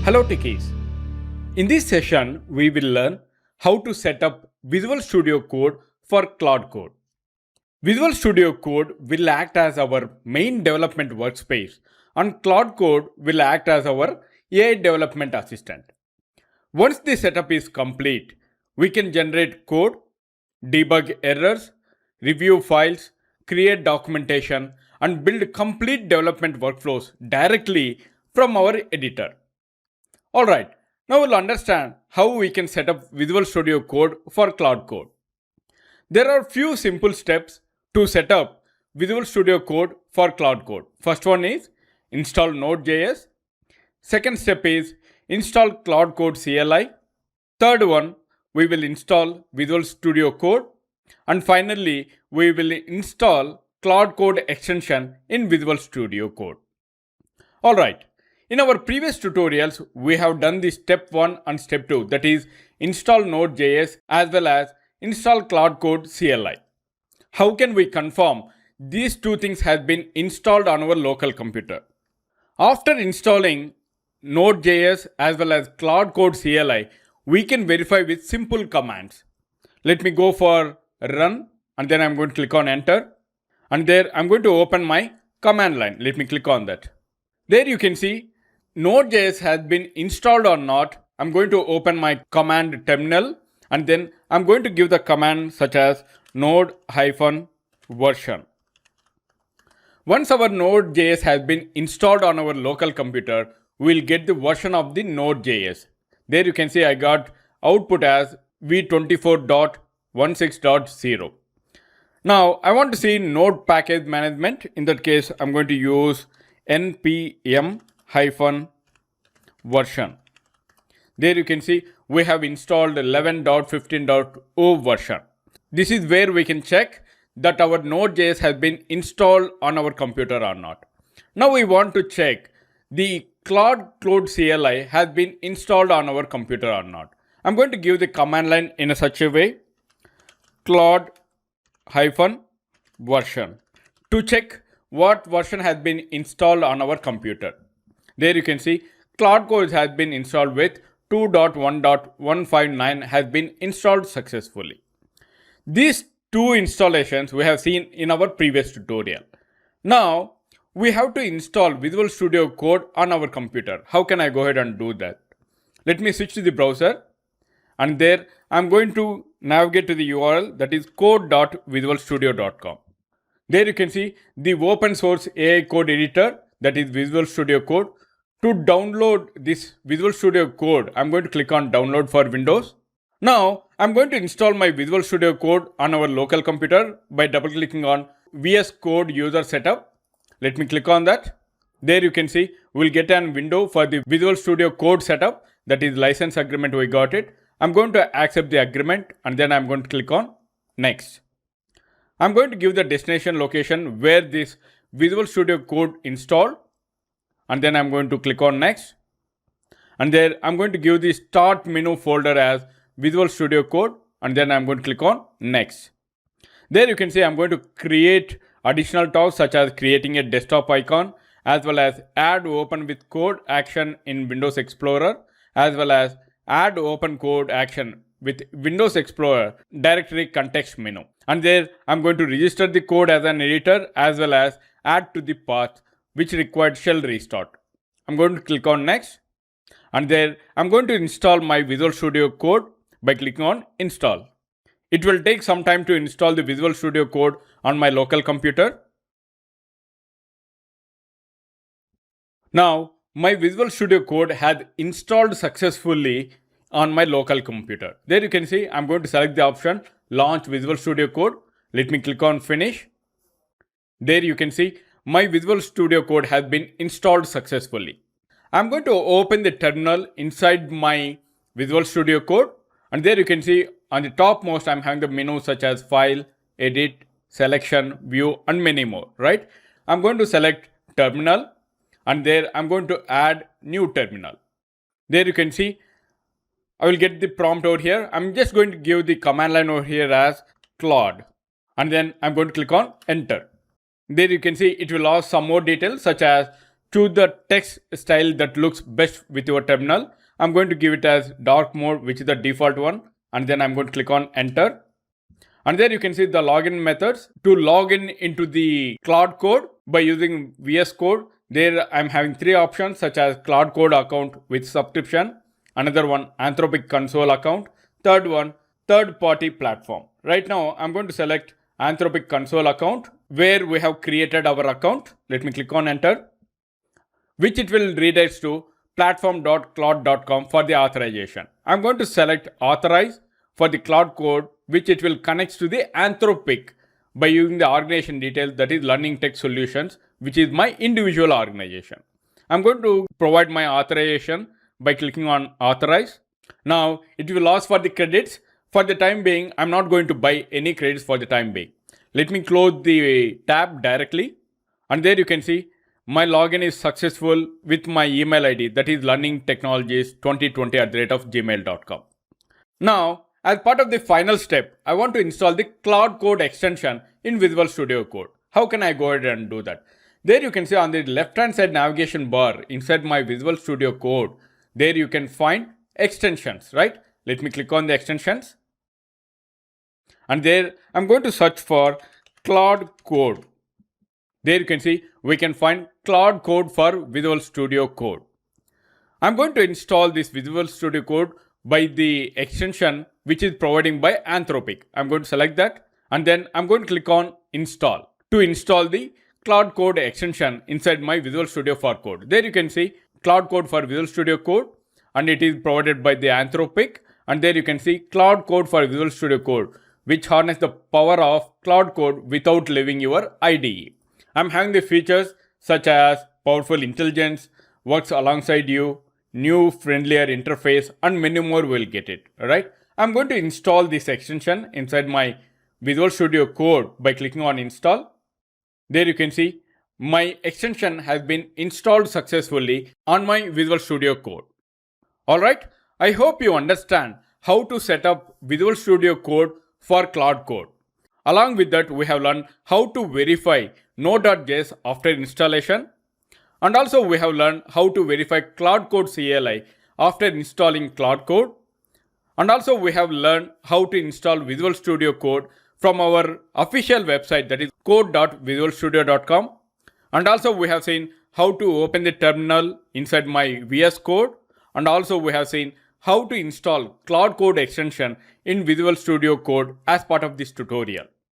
Hello Techies. In this session, we will learn how to set up Visual Studio Code for Claude Code. Visual Studio Code will act as our main development workspace and Claude Code will act as our AI development assistant. Once the setup is complete, we can generate code, debug errors, review files, create documentation, and build complete development workflows directly from our editor. Alright, now we'll understand how we can set up Visual Studio Code for Claude Code. There are few simple steps to set up Visual Studio Code for Claude Code. First one is install Node.js. Second step is install Claude Code CLI. Third one, we will install Visual Studio Code. And finally, we will install Claude Code extension in Visual Studio Code. Alright. In our previous tutorials, we have done the step 1 and step 2, that is install Node.js as well as install Claude Code CLI. How can we confirm these two things have been installed on our local computer? After installing Node.js as well as Claude Code CLI, we can verify with simple commands. Let me go for run and then I'm going to click on enter. And there I'm going to open my command line. Let me click on that. There you can see Node.js has been installed or not. I'm going to open my command terminal and then I'm going to give the command such as node-version. Once our Node.js has been installed on our local computer, we'll get the version of the Node.js. There you can see I got output as v24.16.0. Now I want to see node package management. In that case, I'm going to use npm-version. There you can see we have installed 11.15.0 version. This is where we can check that our Node.js has been installed on our computer or not. Now we want to check the Claude Code CLI has been installed on our computer or not. I'm going to give the command line in such a way, Claude-version, to check what version has been installed on our computer. There you can see Claude Code has been installed with 2.1.159 has been installed successfully. These two installations we have seen in our previous tutorial. Now we have to install Visual Studio Code on our computer. How can I go ahead and do that? Let me switch to the browser and there I'm going to navigate to the URL, that is code.visualstudio.com. There you can see the open source AI code editor, that is Visual Studio Code. To download this Visual Studio Code, I'm going to click on download for Windows. Now I'm going to install my Visual Studio Code on our local computer by double clicking on VS Code user setup. Let me click on that. There you can see we'll get a window for the Visual Studio Code setup, that is license agreement, we got it. I'm going to accept the agreement and then I'm going to click on next. I'm going to give the destination location where this Visual Studio Code installed and then I'm going to click on next. And there I'm going to give the start menu folder as Visual Studio Code and then I'm going to click on next. There you can see I'm going to create additional tasks such as creating a desktop icon as well as add open with code action in Windows Explorer as well as add open code action with Windows Explorer directory context menu. And there I'm going to register the code as an editor as well as add to the path which required shell restart. I'm going to click on next and there I'm going to install my Visual Studio Code by clicking on install. It will take some time to install the Visual Studio Code on my local computer. Now my Visual Studio Code has installed successfully on my local computer. There you can see I'm going to select the option launch Visual Studio Code. Let me click on finish. There you can see my Visual Studio Code has been installed successfully. I'm going to open the terminal inside my Visual Studio Code and there you can see on the topmost I'm having the menus such as file, edit, selection, view and many more, right? I'm going to select terminal and there I'm going to add new terminal. There you can see I will get the prompt over here. I'm just going to give the command line over here as Claude and then I'm going to click on enter. There you can see it will ask some more details such as choose the text style that looks best with your terminal. I'm going to give it as dark mode, which is the default one. And then I'm going to click on enter. And there you can see the login methods. To log in into the Claude Code by using VS Code, there I'm having 3 options such as Claude Code account with subscription, another one Anthropic console account, third one third party platform. Right now I'm going to select Anthropic console account where we have created our account. Let me click on enter, which it will redirect to platform.claude.com for the authorization. I'm going to select authorize for the Claude Code, which it will connect to the Anthropic by using the organization details, that is Learning Tech Solutions, which is my individual organization. I'm going to provide my authorization by clicking on authorize. Now it will ask for the credits. For the time being, I'm not going to buy any credits for the time being. Let me close the tab directly. And there you can see my login is successful with my email ID, that is learningtechnologies2020@gmail.com. Now, as part of the final step, I want to install the Claude Code extension in Visual Studio Code. How can I go ahead and do that? There you can see on the left hand side navigation bar inside my Visual Studio Code, there you can find extensions, right? Let me click on the extensions. And there I'm going to search for Claude Code. There you can see we can find Claude Code for Visual Studio Code. I'm going to install this Visual Studio Code by the extension which is provided by Anthropic. I'm going to select that and then I'm going to click on install to install the Claude Code extension inside my Visual Studio for Code. There you can see Claude Code for Visual Studio Code and it is provided by the Anthropic, and there you can see Claude Code for Visual Studio Code, which harness the power of Claude Code without leaving your IDE. I'm having the features such as powerful intelligence, works alongside you, new friendlier interface, and many more will get it. Alright, I'm going to install this extension inside my Visual Studio Code by clicking on install. There you can see my extension has been installed successfully on my Visual Studio Code. Alright, I hope you understand how to set up Visual Studio Code for Claude Code. Along with that, we have learned how to verify Node.js after installation. And also we have learned how to verify Claude Code CLI after installing Claude Code. And also we have learned how to install Visual Studio Code from our official website, that is code.visualstudio.com. And also we have seen how to open the terminal inside my VS Code. And also we have seen how to install Claude Code extension in Visual Studio Code as part of this tutorial.